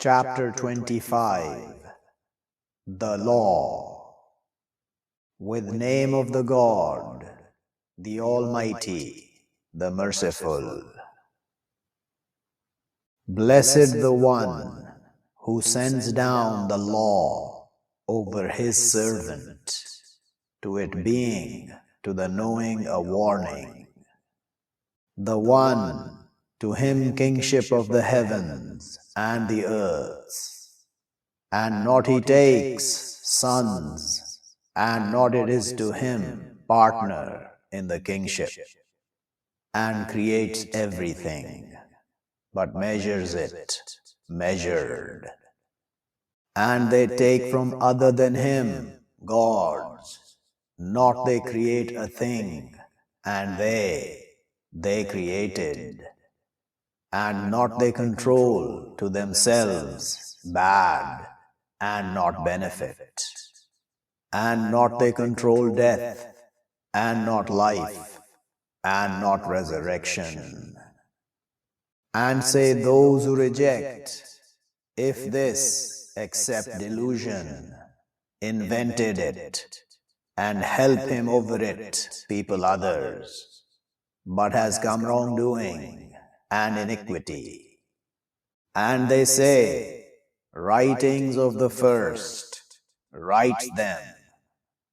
Chapter 25 The Law. With name of the God, the Almighty, the Merciful. Blessed the one who sends down the law over his servant, to it being to the knowing a warning. The one to him kingship of the heavens and the earth, and not he takes sons, and not it is to him partner in the kingship, and creates everything, but measures it measured. And they take from other than him gods, not they create a thing, and they created, and not they control to themselves bad, and not benefit, and not they control death, and not life, and not resurrection. And say those who reject, if this, except delusion, invented it, and help him over it, people others, but has come wrongdoing and iniquity. And they say, writings of the first, write them,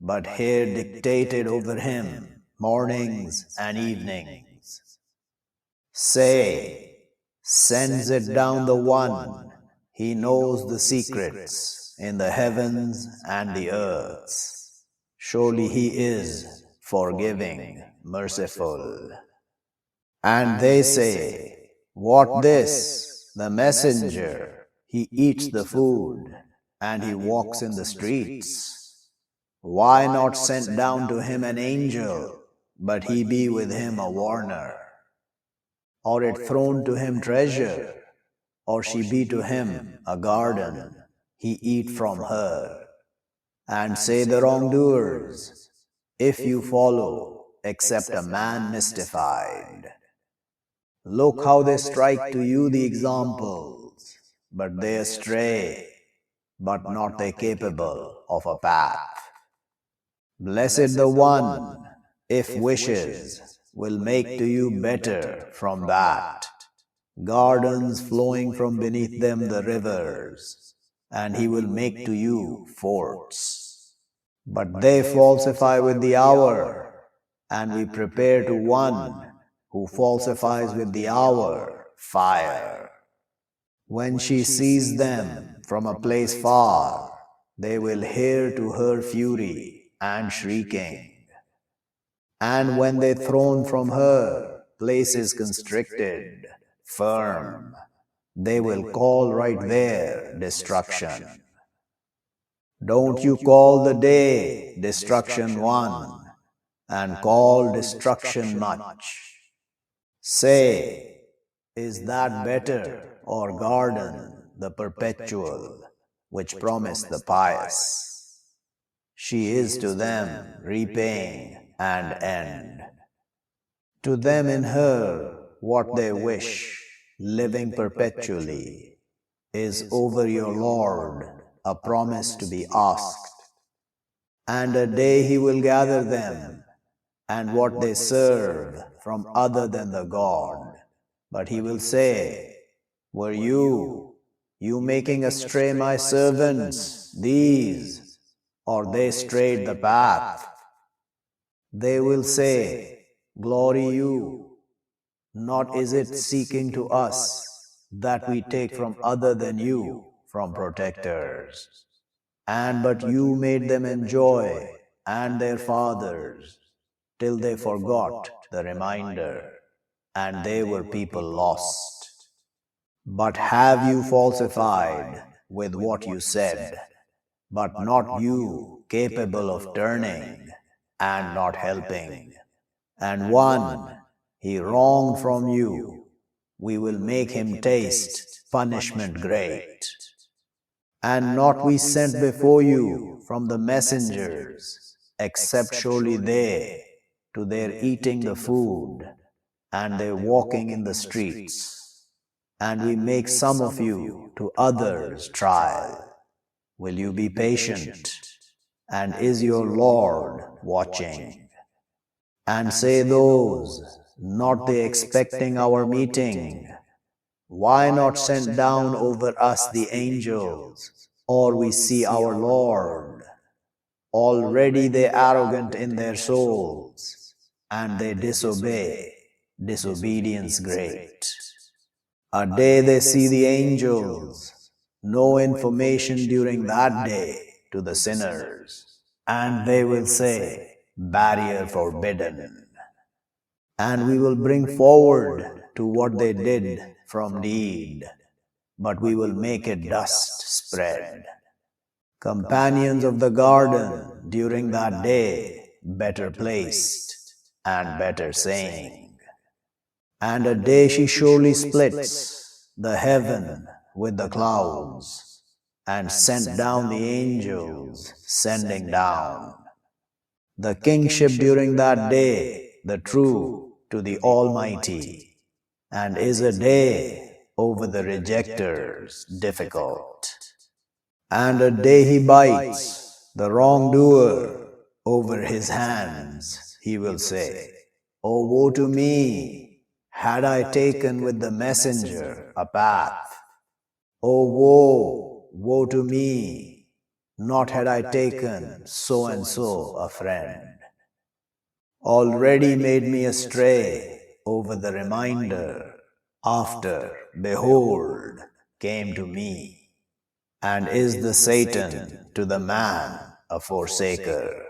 but here dictated over him mornings and evenings. Say, sends it down the one, he knows the secrets in the heavens and the earth. Surely he is forgiving, merciful. And they say, what this? The messenger, he eats the food, and he walks in the streets. Why not sent down to him an angel, but he be with him a warner? Or it thrown to him treasure, or she be to him a garden, he eat from her. And say the wrongdoers, if you follow, except a man mystified. Look how they strike to you the examples, but they astray, but not they capable of a path. Blessed the one, if wishes, will make to you better from that, gardens flowing from beneath them the rivers, and he will make to you forts. But they falsify with the hour, and we prepare to one who falsifies with the hour fire. When she sees them from a place far, they will hear to her fury and shrieking. And when they thrown from her places constricted, firm, they will call right there destruction. Don't you call the day destruction one, and call destruction much. Say, is that better, or garden, the perpetual, which promised the pious? She is to them repaying and end. To them in her what they wish, living perpetually, is over your Lord a promise to be asked. And a day he will gather them, and what they serve from other than the God. But he will say, were you making astray my servants, these, or they strayed the path? They will say, glory you, not is it seeking to us that we take from other than you, from protectors. And but you made them enjoy, and their fathers, till they forgot the reminder, and they were people lost. But have you falsified with what you said, but not you capable of turning, and not helping. And one, he wronged from you, we will make him taste punishment great. And not we sent before you from the messengers, except surely they, to their eating the food, and their walking in the streets. and we make some of you to others trial. Will you be patient? And is your Lord watching? And say those, not they expecting our meeting, why not send down over us the angels, or we see our Lord? Already they arrogant in their souls, and they disobey, disobedience great. A day they see the angels, no information during that day to the sinners, and they will say, barrier forbidden. And we will bring forward to what they did from deed, but we will make it dust spread. Companions of the garden during that day, better placed and better saying. And a day she surely splits the heaven with the clouds, and sent down the angels, sending down the kingship during that day, the true to the Almighty, and is a day over the rejectors difficult. And a day he bites the wrongdoer over his hands, he will say, oh, woe to me, had I taken with the messenger a path. Oh, woe, woe to me, not had I taken so and so a friend. Already made me astray over the reminder, after, behold, came to me. And is the Satan to the man a forsaker?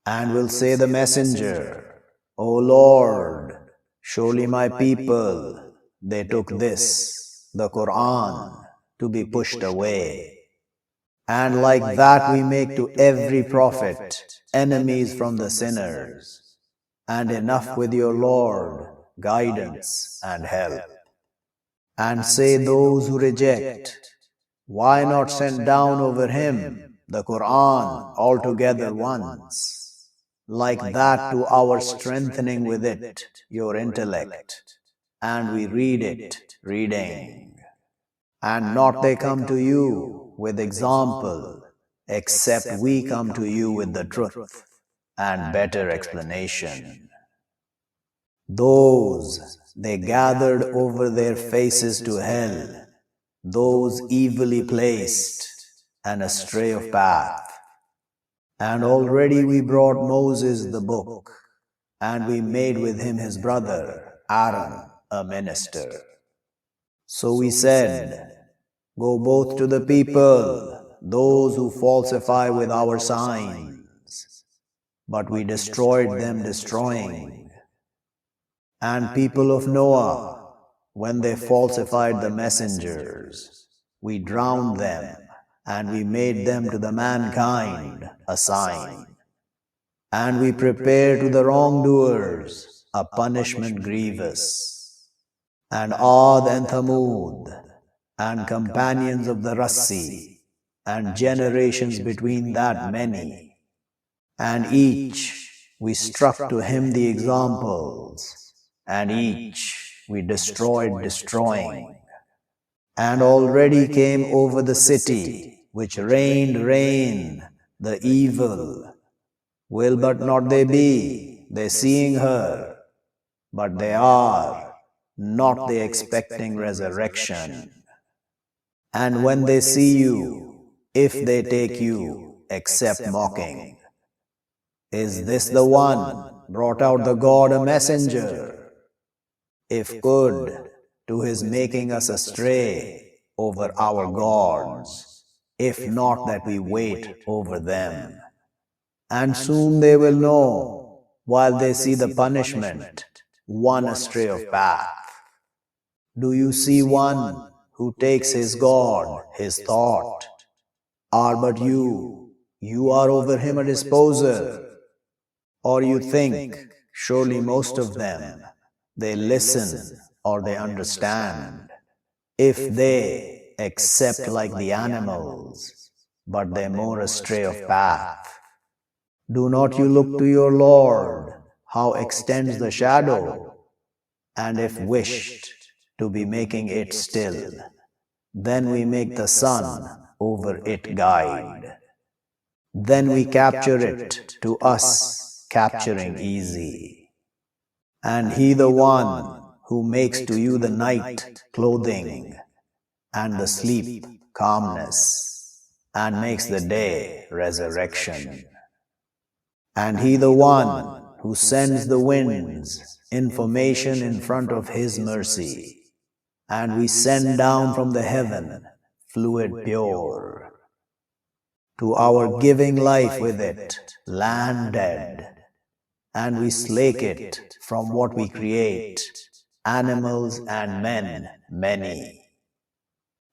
And will say the messenger, O Lord, surely my people, they took this, the Quran, to be pushed away. And like that we make to every prophet enemies from the sinners, and enough with your Lord, guidance and help. And say those who reject, why not send down over him the Quran altogether once, like that to our strengthening with it your intellect, and we read it reading. And not they come to you with example, except we come to you with the truth and better explanation. Those they gathered over their faces to hell, those evilly placed and astray of path. And already we brought Moses the book, and we made with him his brother Aaron a minister. So we said, go both to the people, those who falsify with our signs. But we destroyed them destroying. And people of Noah, when they falsified the messengers, we drowned them, and we made them to the mankind a sign. And we prepare to the wrongdoers a punishment grievous. And Ad and Thamud, and companions of the Rassi, and generations between that many, and each we struck to him the examples, and each we destroyed destroying. And already came over the city, which reigned reign, the evil. Will but not they be, they seeing her, but they are, not they expecting resurrection. And when they see you, if they take you, except mocking, is this the one brought out the God a messenger? If good, to his making us astray over our gods, if not that we wait over them. And soon they will know, while they see the punishment, one astray of path. Do you see one who takes his God, his thought? Are but you are over him a disposer? Or you think, surely most of them, they listen or they understand, if they accept like the animals, but they more astray of path. Do not you look to your Lord, how extends the shadow, and if wished, to be making it still. Then we make the sun over it guide. Then we capture it to us, capturing easy. And He the one who makes to you the night clothing, and the sleep calmness, and makes the day resurrection. And He the one who sends the winds information in front of His mercy, and we send down from the heaven fluid pure, to our giving life with it, land dead, and we slake it from what we create, animals and men many.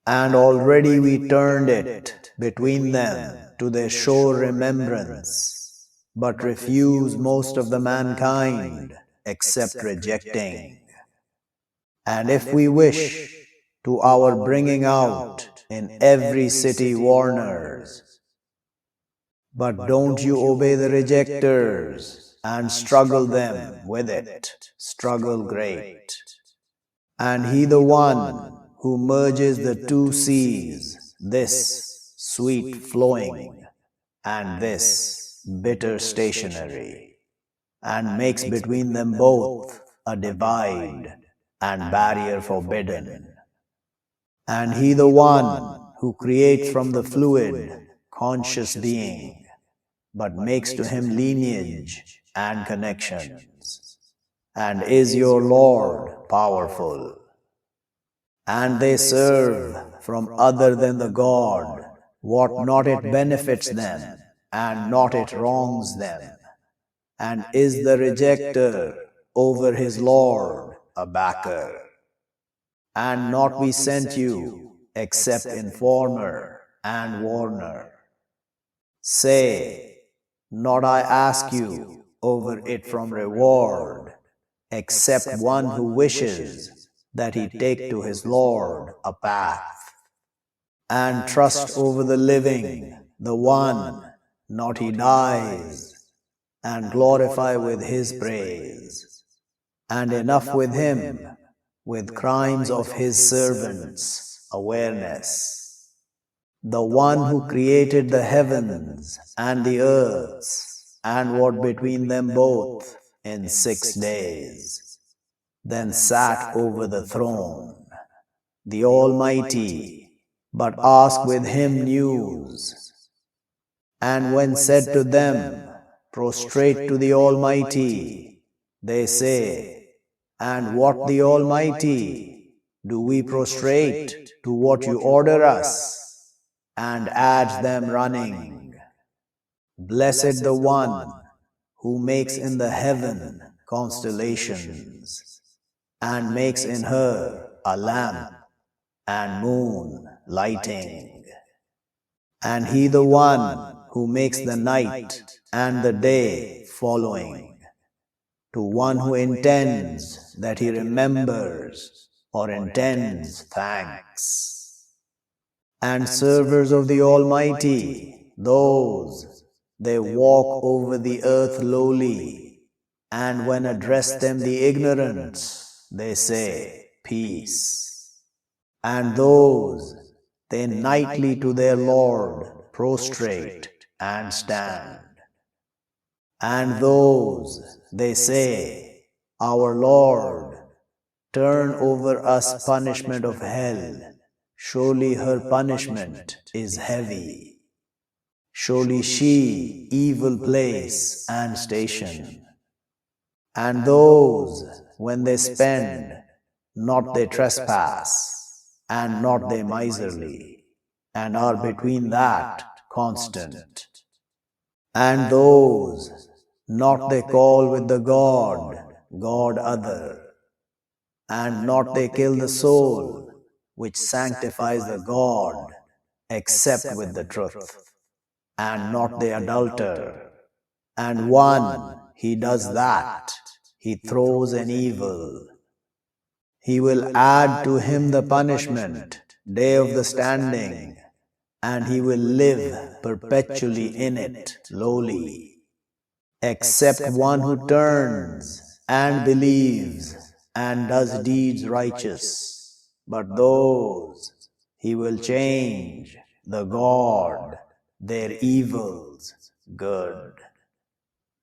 And already we turned it between them to their sure remembrance, but refuse most of the mankind, except rejecting. And if we wish to our bringing out in every city warners, but don't you obey the rejectors, and struggle them with it, struggle great. And He the one who merges the two seas, this sweet flowing, and this bitter stationary, and makes between them both a divide and barrier forbidden. And He the one who creates from the fluid conscious being, but makes to him lineage and connections, and is your Lord powerful. And they serve from other than the God what not it benefits them, and not it wrongs them, and is the rejecter over his Lord a backer. And not we sent you, except informer and warner. Say, not I ask you over it from reward, except one who wishes that he take to his Lord a path, and trust over the living, the one, not he dies, and glorify with his praise, and enough with him, with crimes of his servants, awareness. The one who created the heavens and the earths, and what between them both in 6 days, then sat over the throne, the Almighty, but ask with him news. And when said to them, prostrate to the Almighty, they say, and what the Almighty? Do we prostrate to what you order us? And adds them running. Blessed the one who makes in the heaven constellations, and makes in her a lamp and moon lighting. And He the one who makes the night and the day following, to one who intends that he remembers or intends thanks. And servers of the Almighty, those, they walk over the earth lowly, and when address them the ignorant, they say, peace. And those, they nightly to their Lord prostrate and stand. And those, they say, our Lord, turn over us punishment of hell. Surely her punishment is heavy. Surely she evil place and station. And those, when they spend, not they trespass, and not they miserly, and are between that constant. And those, not they call with the God other, and not they kill the soul, which sanctifies the God, except with the truth, and not the adulterer. And one, he does that, he throws an evil. He will add to him the punishment, day of the standing, and he will live perpetually in it, lowly, except one who turns and believes and does deeds righteous, but those he will change, the God, their evils good.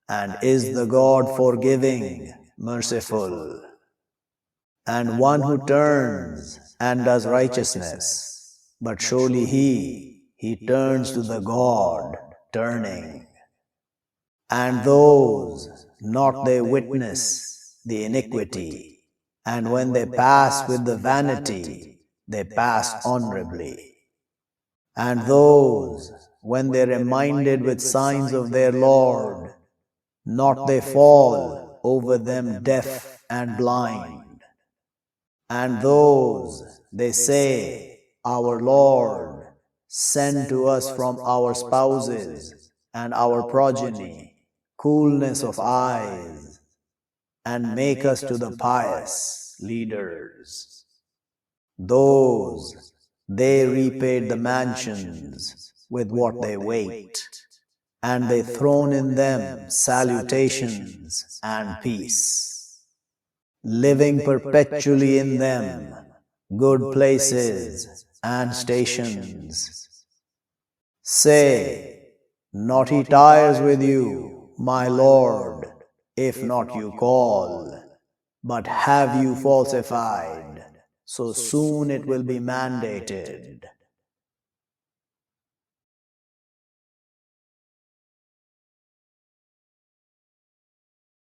And is the God forgiving, merciful, and one who turns and does righteousness, but surely he turns to the God turning. And those not they witness the iniquity, and when they pass with the vanity, they pass honorably. And those, when they reminded with signs of their Lord, not they fall over them deaf and blind. And those, they say, our Lord, send to us from our spouses and our progeny coolness of eyes, and make us to the pious leaders. Those, they repaid the mansions with what they weight, and they thrown in them salutations and peace, living perpetually in them good places and stations. Say, not he tires with you, my Lord, if not you call, but have you falsified, so soon it will be mandated.